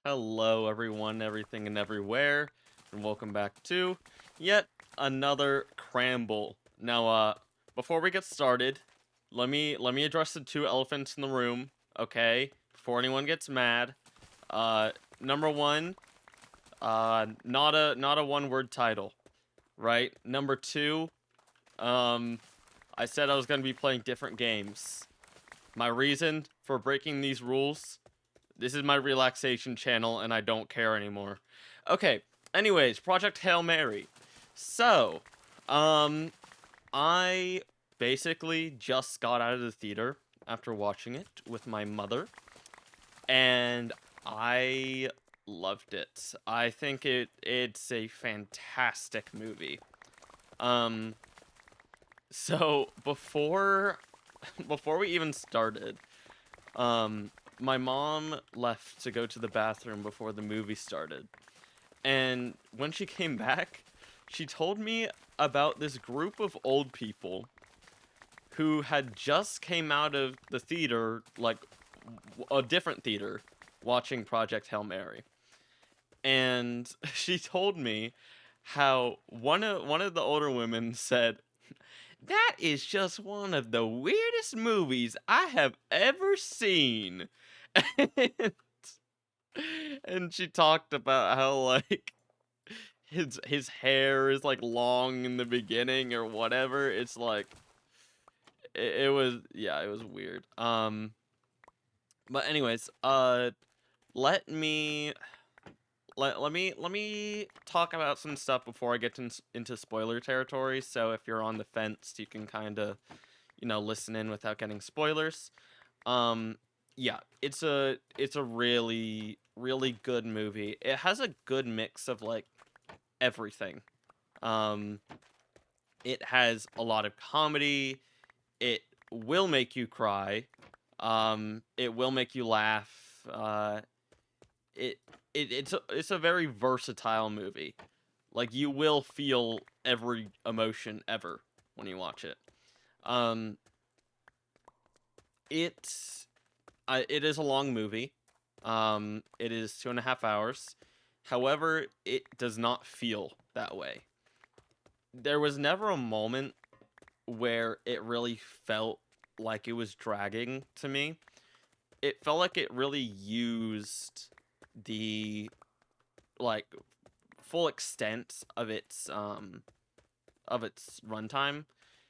Hello, everyone, everything, and everywhere, and welcome back to yet another Krambl. Now, before we get started, let me address the two elephants in the room, okay? Before anyone gets mad, uh, number one, not a one-word title, right? Number two, I said I was gonna be playing different games. My reason for breaking these rules. This is my relaxation channel, and I don't care anymore. Okay, anyways, Project Hail Mary. So, um, I basically just got out of the theater after watching it with my mother, and I loved it. I think it's a fantastic movie. Um, so before we even started, my mom left to go to the bathroom before the movie started. And when she came back, she told me about this group of old people who had just came out of the theater, like a different theater, watching Project Hail Mary. And she told me how one of the older women said, "That is just one of the weirdest movies I have ever seen." and, and she talked about how like his hair is like long in the beginning or whatever. It's like it was, yeah, it was weird. But anyways, let me let me talk about some stuff before I get into spoiler territory. So if you're on the fence, you can kind of, listen in without getting spoilers. Um, yeah, it's a really good movie. It has a good mix of like everything. Um, it has a lot of comedy. It will make you cry. It will make you laugh. It it's a very versatile movie. Like you will feel every emotion ever when you watch it. Um, it it is a long movie. It is 2.5 hours. However, it does not feel that way. There was never a moment where it really felt like it was dragging to me. It felt like it really used the like full extent of its runtime,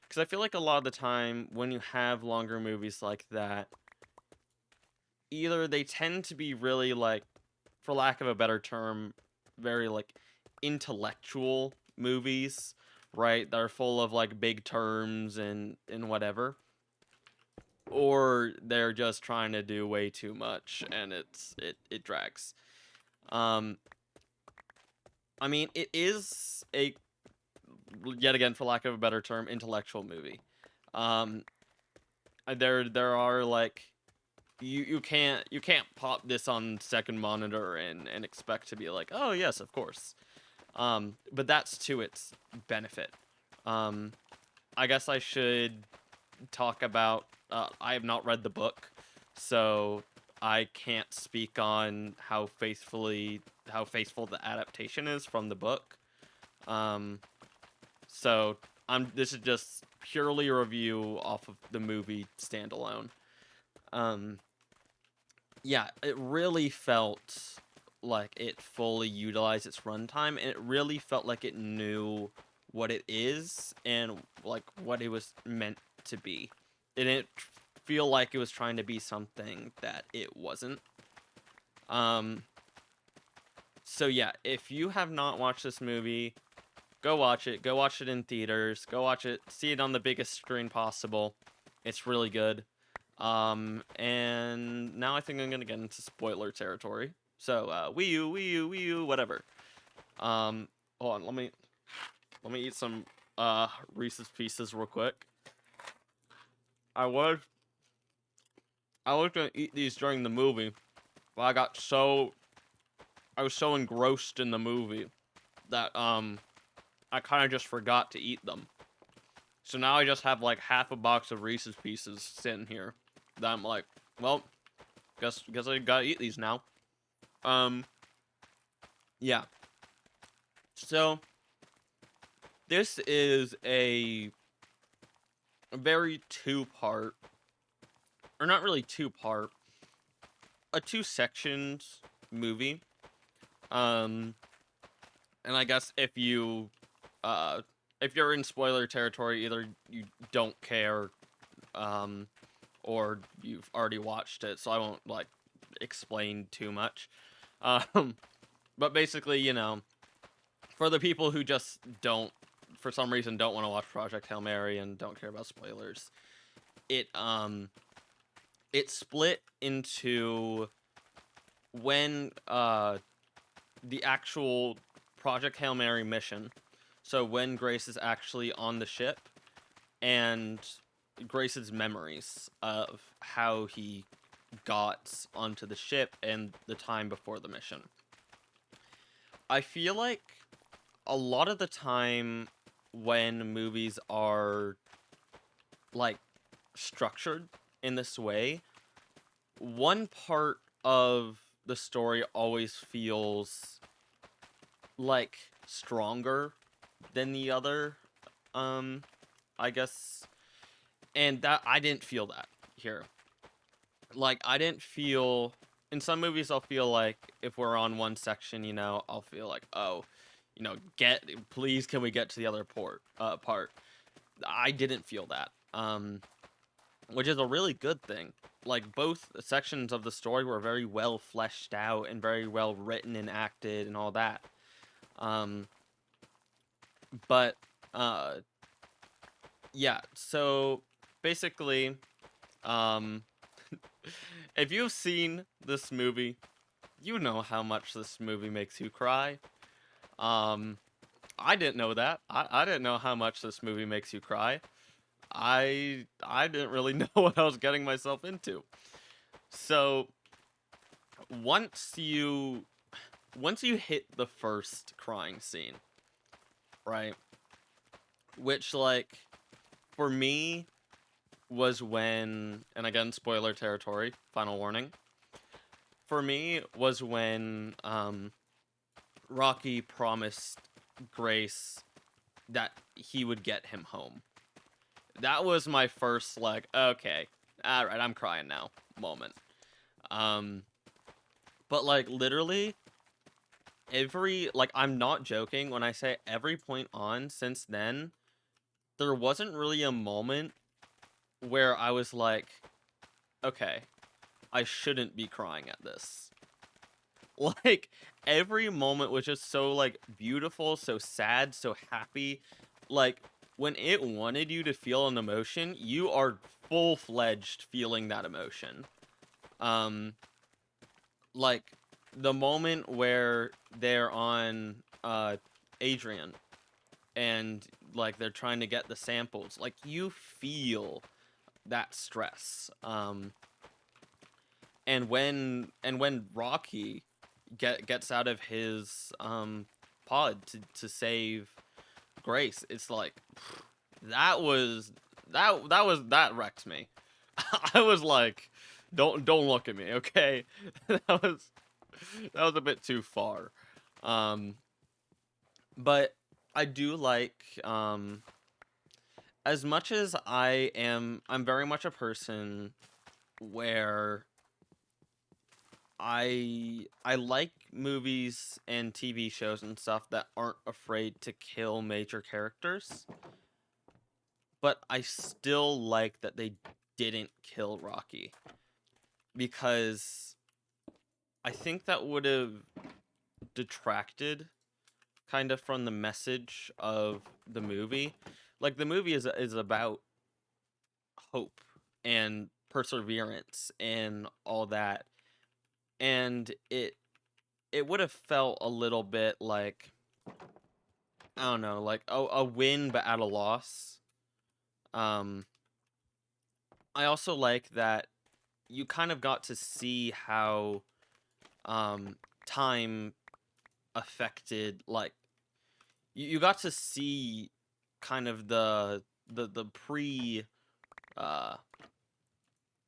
because I feel like a lot of the time when you have longer movies like that, either they tend to be really like, for lack of a better term, very like intellectual movies, right? That are full of like big terms and whatever, or they're just trying to do way too much and it drags. Um, I mean, it is a, yet again, for lack of a better term, intellectual movie. Um, there are like, you can't pop this on second monitor and expect to be like, oh yes, of course. But that's to its benefit. Um, I guess I should talk about. I have not read the book, so I can't speak on how faithful the adaptation is from the book. Um, so This is just purely a review off of the movie standalone. Um, yeah, it really felt like it fully utilized its runtime, and it really felt like it knew what it is and like what it was meant to be. It didn't feel like it was trying to be something that it wasn't. Um, so yeah, if you have not watched this movie, go watch it. Go watch it in theaters. Go watch it. See it on the biggest screen possible. It's really good. And now I think I'm gonna get into spoiler territory. So, Wii U, Wii U, Wii U, whatever. Hold on, let me eat some Reese's Pieces real quick. I was I was gonna eat these during the movie, but I was so engrossed in the movie that I kind of just forgot to eat them. So now I just have like half a box of Reese's Pieces sitting here that I'm like, well, guess I gotta eat these now. Um, yeah. So this is a very two-part, or not really two-part, a two sections movie. Um, and I guess if you're in spoiler territory, either you don't care, um, or you've already watched it, so I won't like explain too much. Um, but basically, for the people who just don't, for some reason, don't want to watch Project Hail Mary and don't care about spoilers, it it split into when the actual Project Hail Mary mission. So when Grace is actually on the ship, and Grace's memories of how he got onto the ship and the time before the mission. I feel like a lot of the time when movies are like structured in this way, one part of the story always feels like stronger than the other. Um, I guess, and that I didn't feel that here. Like I didn't feel in some movies I'll feel like if we're on one section, I'll feel like, oh, get please can we get to the other part. I didn't feel that. Which is a really good thing. Like both sections of the story were very well fleshed out and very well written and acted and all that. Um but uh yeah, so basically, um if you've seen this movie, you know how much this movie makes you cry. Um, I didn't know that. I didn't know how much this movie makes you cry. I didn't really know what I was getting myself into. So once you once you hit the first crying scene, right? Which like for me was when, and again spoiler territory, final warning. For me was when Rocky promised Grace that he would get him home. That was my first like, okay, all right, I'm crying now moment. Um, but like literally I'm not joking when I say every point on since then, there wasn't really a moment where I was like, okay, I shouldn't be crying at this. Like every moment was just so like beautiful, so sad, so happy. Like when it wanted you to feel an emotion, you are full-fledged feeling that emotion. Um like the moment where they're on Adrian and like they're trying to get the samples, like you feel that stress. And when Rocky gets out of his pod to save Grace, it's like that was that wrecked me. I was like, don't look at me, okay? that was that was a bit too far. Um, but I do like as much as I'm very much a person where I like movies and TV shows and stuff that aren't afraid to kill major characters, but I still like that they didn't kill Rocky because I think that would have detracted kind of from the message of the movie. Like the movie is about hope and perseverance and all that. And it would have felt a little bit like, I don't know, like a win but at a loss. Um, I also like that you kind of got to see how time affected, like you got to see kind of the uh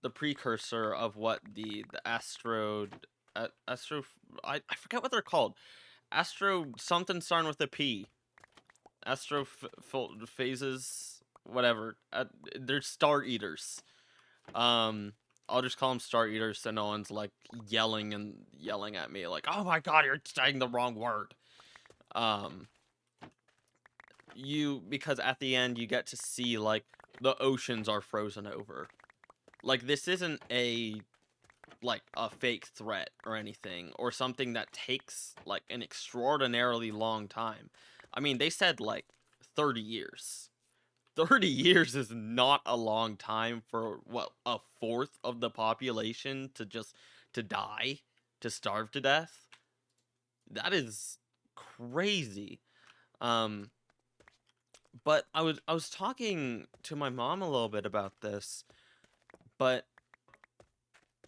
the precursor of what the asteroid Astro. I forget what they're called. Astro something starting with a P. Astro phases, whatever. They're Star Eaters. Um, I'll just call them Star Eaters, so no one's like yelling at me like, "Oh my God, you're saying the wrong word." Um, because at the end you get to see like the oceans are frozen over. Like this isn't a fake threat or anything, or something that takes like an extraordinarily long time. I mean, they said like 30 years. 30 years is not a long time for what, a fourth of the population to die, to starve to death. That is crazy. Um but I was talking to my mom a little bit about this, but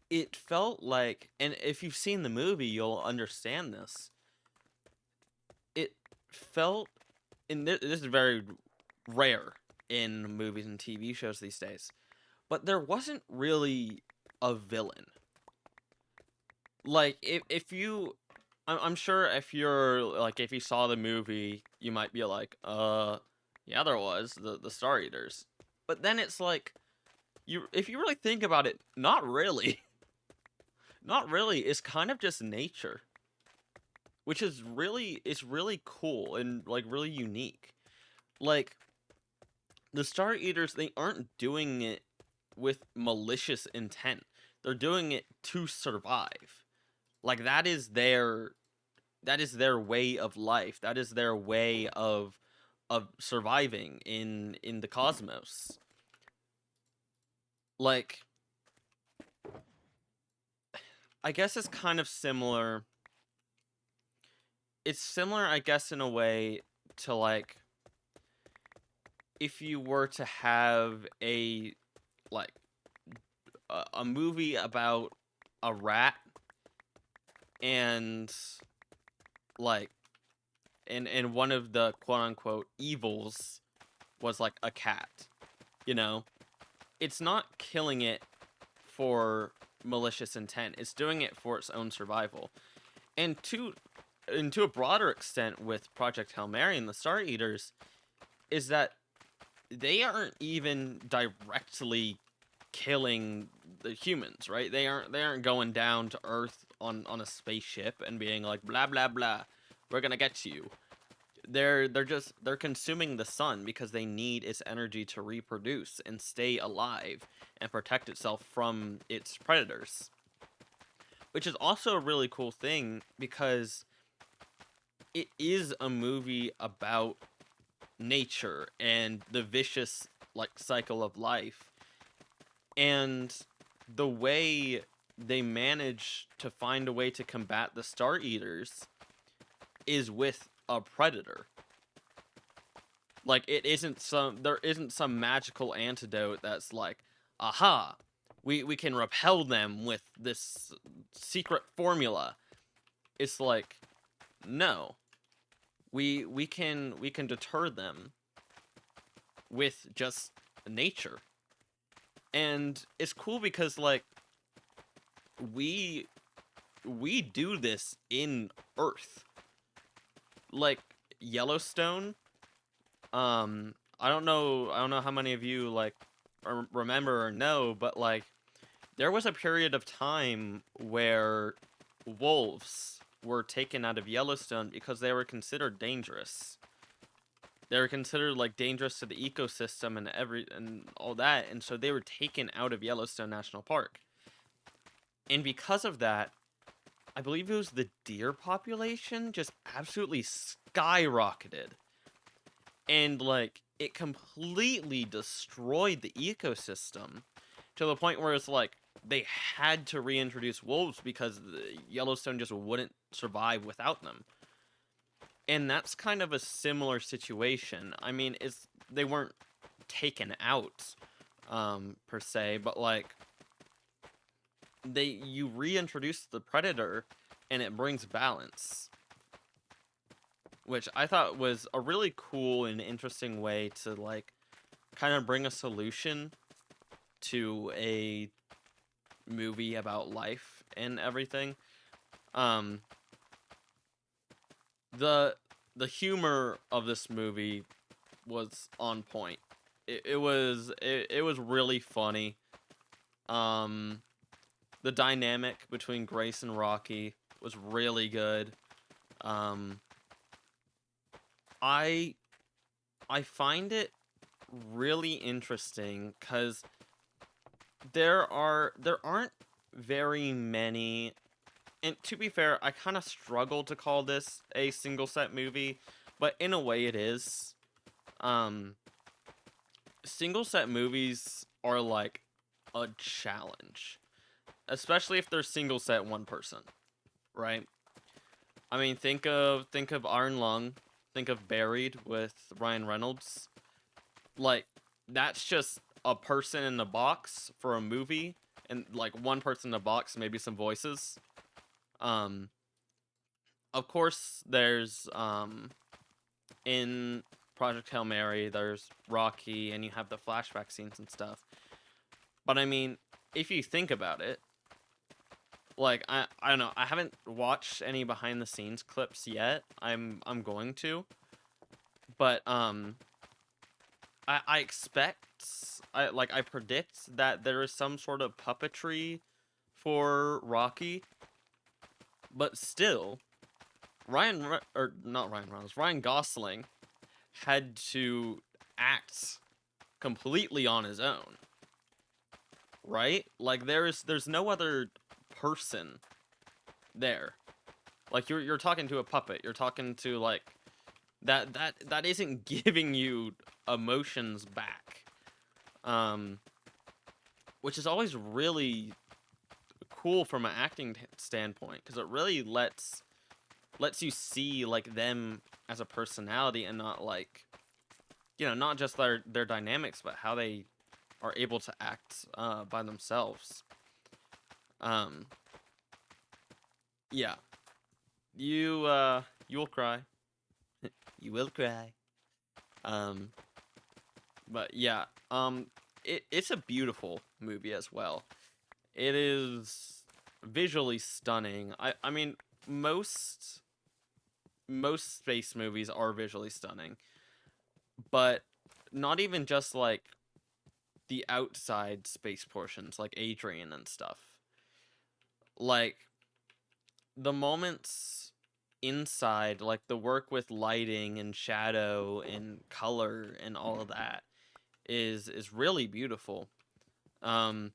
it felt like, and if you've seen the movie, you'll understand this. It felt, and this is very rare in movies and TV shows these days, but there wasn't really a villain. Like, if you, I'm sure if you're, like, if you saw the movie, you might be like, yeah, there was, the Star Eaters. But then it's like, if you really think about it, not really. Not really. It's kind of just nature, which is really cool and like really unique. Like the Star Eaters, they aren't doing it with malicious intent. They're doing it to survive. Like that is their way of life. That is their way of surviving in the cosmos. Like I guess it's kind of similar. It's similar, I guess, in a way to like if you were to have like a movie about a rat and like and one of the quote unquote evils was like a cat, you know? It's not killing it for malicious intent. It's doing it for its own survival. And to a broader extent with Project Hail Mary and the Star Eaters is that they aren't even directly killing the humans, right? They aren't going down to Earth on a spaceship and being like blah blah blah, we're gonna get to you. They're consuming the sun because they need its energy to reproduce and stay alive and protect itself from its predators. Which is also a really cool thing because it is a movie about nature and the vicious like cycle of life, and the way they manage to find a way to combat the Star Eaters is with a predator. Like there isn't some magical antidote that's like, aha, we can repel them with this secret formula. It's like, no, we can deter them with just nature. And it's cool because like we we do this in Earth. Like Yellowstone, I don't know how many of you like remember or know, but like there was a period of time where wolves were taken out of Yellowstone because they were considered dangerous. They were considered like dangerous to the ecosystem and all that, and so they were taken out of Yellowstone National Park. And because of that, I believe it was the deer population just absolutely skyrocketed. And like it completely destroyed the ecosystem to the point where it's like they had to reintroduce wolves because the Yellowstone just wouldn't survive without them. And that's kind of a similar situation. I mean, they weren't taken out per se, but like you reintroduce the predator and it brings balance, which I thought was a really cool and interesting way to like kind of bring a solution to a movie about life and everything. Um, the the humor of this movie was on point. It was really funny. Um, the dynamic between Grace and Rocky was really good. Um, I I find it really interesting because there aren't very many. And to be fair, I kind of struggle to call this a single set movie, but in a way it is. Um, Single set movies are like a challenge, especially if they're single set one person, right? I mean, think of Iron Lung, think of Buried with Ryan Reynolds. Like that's just a person in the box for a movie, and like one person in the box, maybe some voices. Um, of course, there's in Project Hail Mary, there's Rocky, and you have the flashback scenes and stuff. But I mean, if you think about it, like I don't know, I haven't watched any behind the scenes clips yet. I'm going to, but I expect I predict that there is some sort of puppetry for Rocky, but still, or not Ryan Reynolds, Ryan Gosling had to act completely on his own, right? Like there's no other person there. Like you're talking to a puppet. You're talking to like that isn't giving you emotions back. Um which is always really cool from an acting standpoint because it really lets you see like them as a personality and not like not just their dynamics but how they are able to act by themselves. Um yeah, you will cry. You will cry. Um but yeah, it's a beautiful movie as well. It is visually stunning. I mean most space movies are visually stunning, but not even just like the outside space portions like Adrian and stuff. Like the moments inside, like the work with lighting and shadow and color and all of that is really beautiful. Um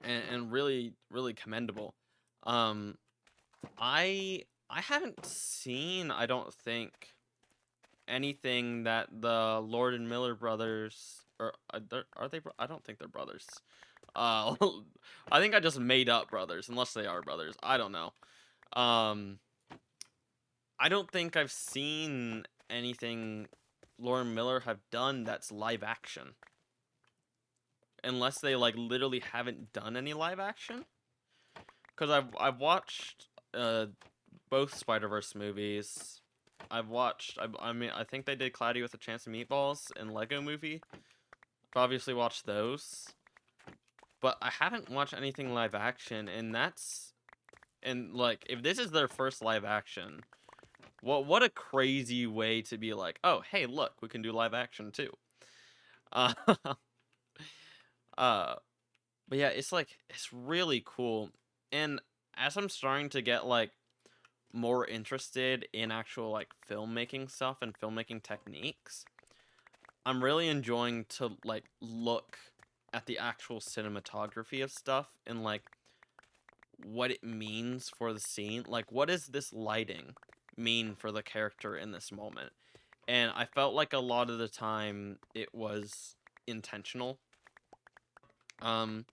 and really really commendable. Um I haven't seen, I don't think, anything that the Lord and Miller brothers are they I don't think they're brothers. Uh I think I just made up brothers unless they are brothers. I don't know. Um I don't think I've seen anything Lord and Miller have done that's live action. Unless they like literally haven't done any live action. Cuz I've watched both Spider-Verse movies. I mean, I think they did Cloudy with a Chance of Meatballs and Lego Movie. I've obviously watched those. But I haven't watched anything live action, and like if this is their first live action, what a crazy way to be like, "Oh, hey, look, we can do live action too." Uh uh but yeah, it's really cool. And as I'm starting to get like more interested in actual like filmmaking stuff and filmmaking techniques, I'm really enjoying to like look at the actual cinematography of stuff and like what it means for the scene. Like what does this lighting mean for the character in this moment? And I felt like a lot of the time it was intentional. Um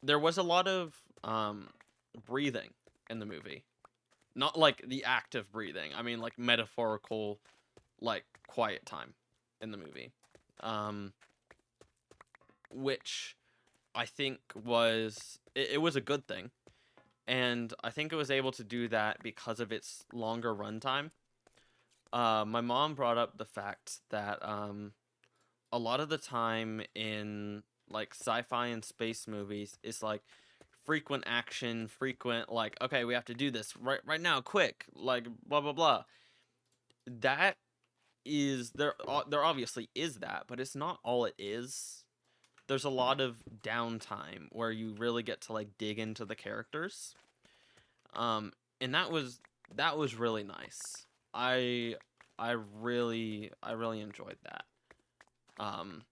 there was a lot of breathing in the movie. Not like the act of breathing. I mean like metaphorical like quiet time in the movie. Um which I think it was a good thing. And I think it was able to do that because of its longer runtime. My mom brought up the fact that a lot of the time in like sci-fi and space movies is like frequent action, frequent like, okay, we have to do this right now, quick, like blah blah blah. That is there obviously is that, but it's not all it is. There's a lot of downtime where you really get to like dig into the characters. Um and that was really nice. I I really enjoyed that. Um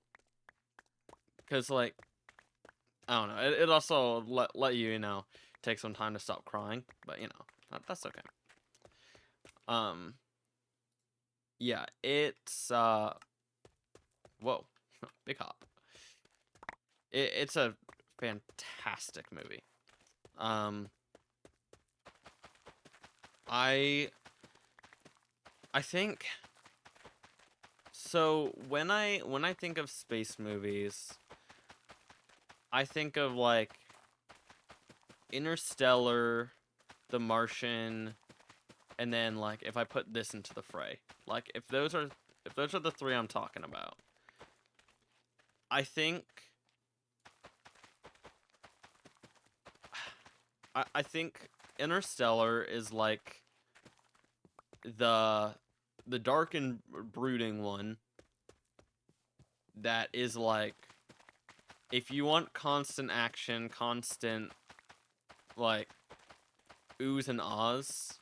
cuz like I don't know, it also let you, take some time to stop crying, but that's okay. Um yeah, it's whoa, big hop. It's a fantastic movie. Um, I I think so. When I think of space movies, I think of like Interstellar, The Martian, and then like if I put this into the fray, like if those are the three I'm talking about, I think I think Interstellar is like the the dark and brooding one that is like if you want constant action, constant like oohs and ahs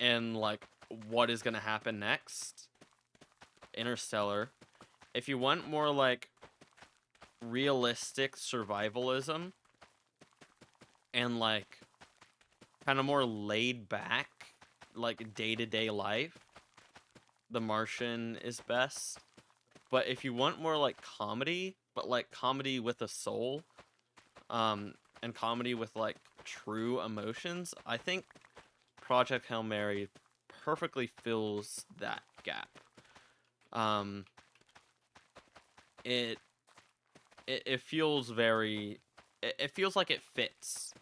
and like what is gonna happen next, Interstellar. If you want more like realistic survivalism and like kind of more laid back like day-to-day life, The Martian is best. But if you want more like comedy, but like comedy with a soul, and comedy with like true emotions, I think Project Hail Mary perfectly fills that gap. Um, it it feels very, it feels like it fits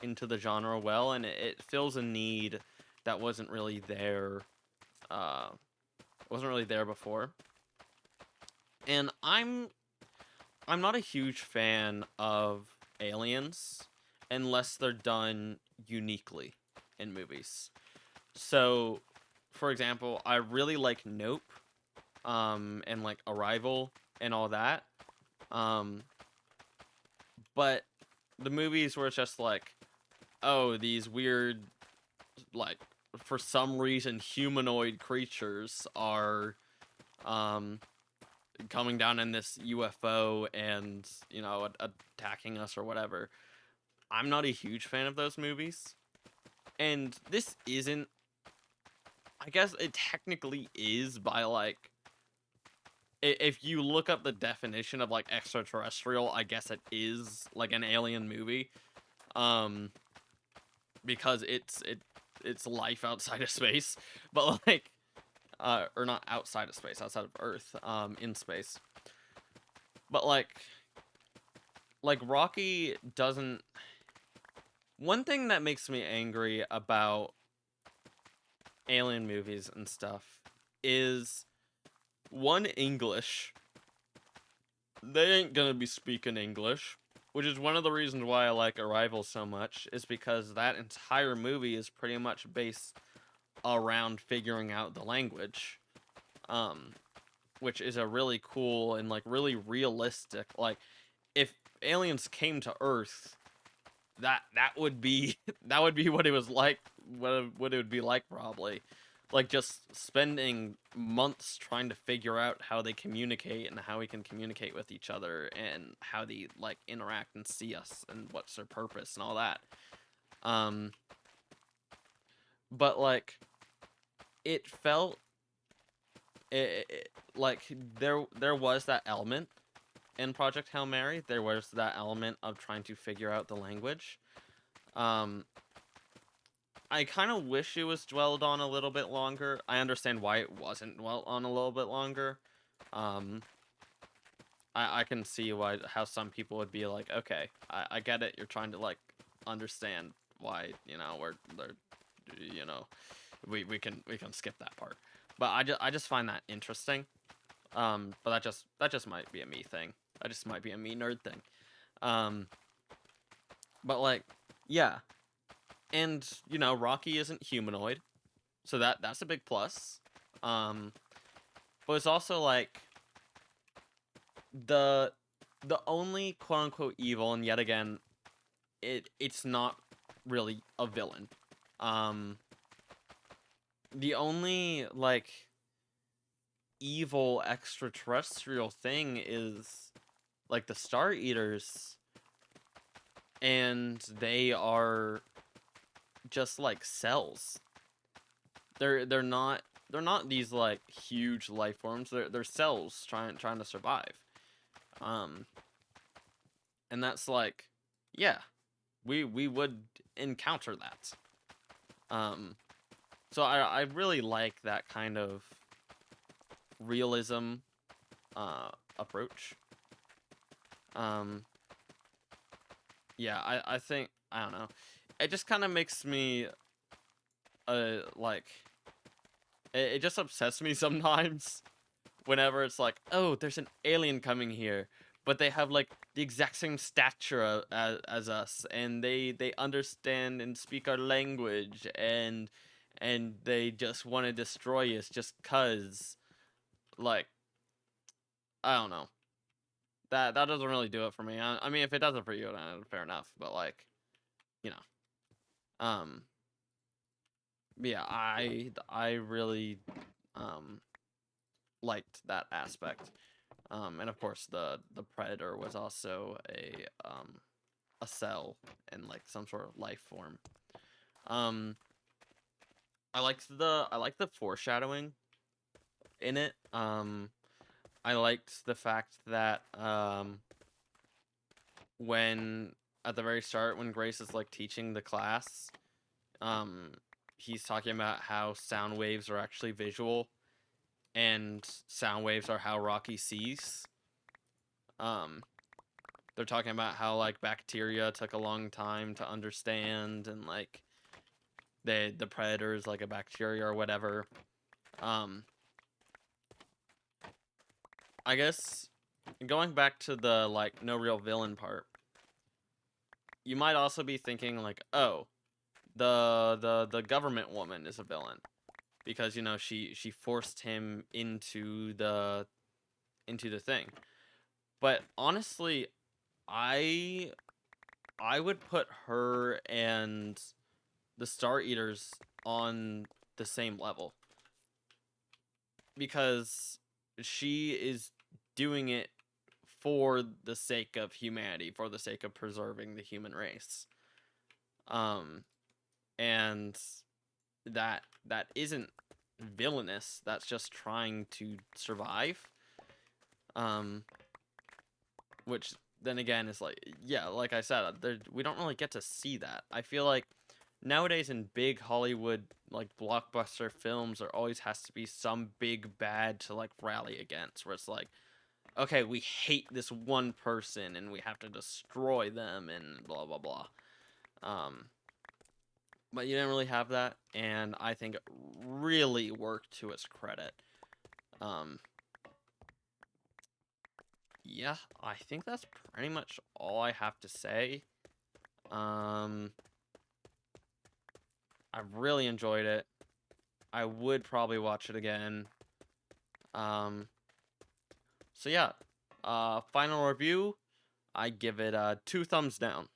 into the genre well, and it fills a need that uh, wasn't really there before. And I'm not a huge fan of aliens unless they're done uniquely in movies. So, for example, I really like Nope, and like Arrival and all that. Um, but the movies where it's just like, oh, these weird, like, for some reason, humanoid creatures are, um, coming down in this UFO and, attacking us or whatever. I'm not a huge fan of those movies. And this isn't, I guess it technically is by like, if you look up the definition of like extraterrestrial, I guess it is like an alien movie. Um, because it's life outside of space, but like, or not outside of space, outside of Earth, in space. But like Rocky doesn't. One thing that makes me angry about alien movies and stuff is one, English. They ain't gonna be speaking English, which is one of the reasons why I like Arrival so much, is because that entire movie is pretty much based around figuring out the language, um, which is a really cool and like really realistic. Like, if aliens came to Earth, that would be that would be what it was like, what it would be like probably, like just spending months trying to figure out how they communicate and how we can communicate with each other and how they like interact and see us and what's their purpose and all that. um but like it felt like there was that element in Project Hail Mary. There was that element of trying to figure out the language. um I kind of wish it was dwelled on a little bit longer. I understand why it wasn't dwelt on a little bit longer. Um, I can see why how some people would be like, okay, I get it. You're trying to like understand why you know we can skip that part. But I just find that interesting. But that just might be a me thing. That just might be a me nerd thing. Um, But like, yeah, and Rocky isn't humanoid, so that's a big plus. Um, but it's also like the the only quote unquote evil, and yet again, it's not really a villain. Um, the only like evil extraterrestrial thing is like the Star Eaters, and they are just like cells. They're not these like huge life forms. They're cells trying to survive. Um, and that's like, yeah, we would encounter that. Um, so I really like that kind of realism approach. Um, yeah, I think I don't know. It just kind of makes me like it just upsets me sometimes whenever it's like, oh, there's an alien coming here, but they have like the exact same stature as us, and they understand and speak our language, and they just want to destroy us just cuz. Like, I don't know. That doesn't really do it for me. I mean, if it doesn't for you, then fair enough. But like, you know, um, yeah, I really um liked that aspect. And of course, the predator was also a cell and like some sort of life form. Um, I liked the foreshadowing in it. I liked the fact that when at the very start when Grace is like teaching the class, um, he's talking about how sound waves are actually visual, and sound waves are how Rocky sees. Um, they're talking about how like bacteria took a long time to understand, and like the predator is like a bacteria or whatever. Um, I guess going back to the like no real villain part, you might also be thinking like, oh, the government woman is a villain because she forced him into the thing. But honestly, I I would put her and the Star Eaters on the same level because she is doing it for the sake of humanity, for the sake of preserving the human race. Um, and that isn't villainous. That's just trying to survive. Um, which then again is like, yeah, like I said, we don't really get to see that. I feel like nowadays in big Hollywood like blockbuster films, there always has to be some big bad to like rally against, where it's like, okay, we hate this one person and we have to destroy them and blah blah blah. Um, but you didn't really have that, and I think it really worked to its credit. Um, yeah, I think that's pretty much all I have to say. Um, I really enjoyed it. I would probably watch it again. Um, so yeah, final review, I give it 2 thumbs down.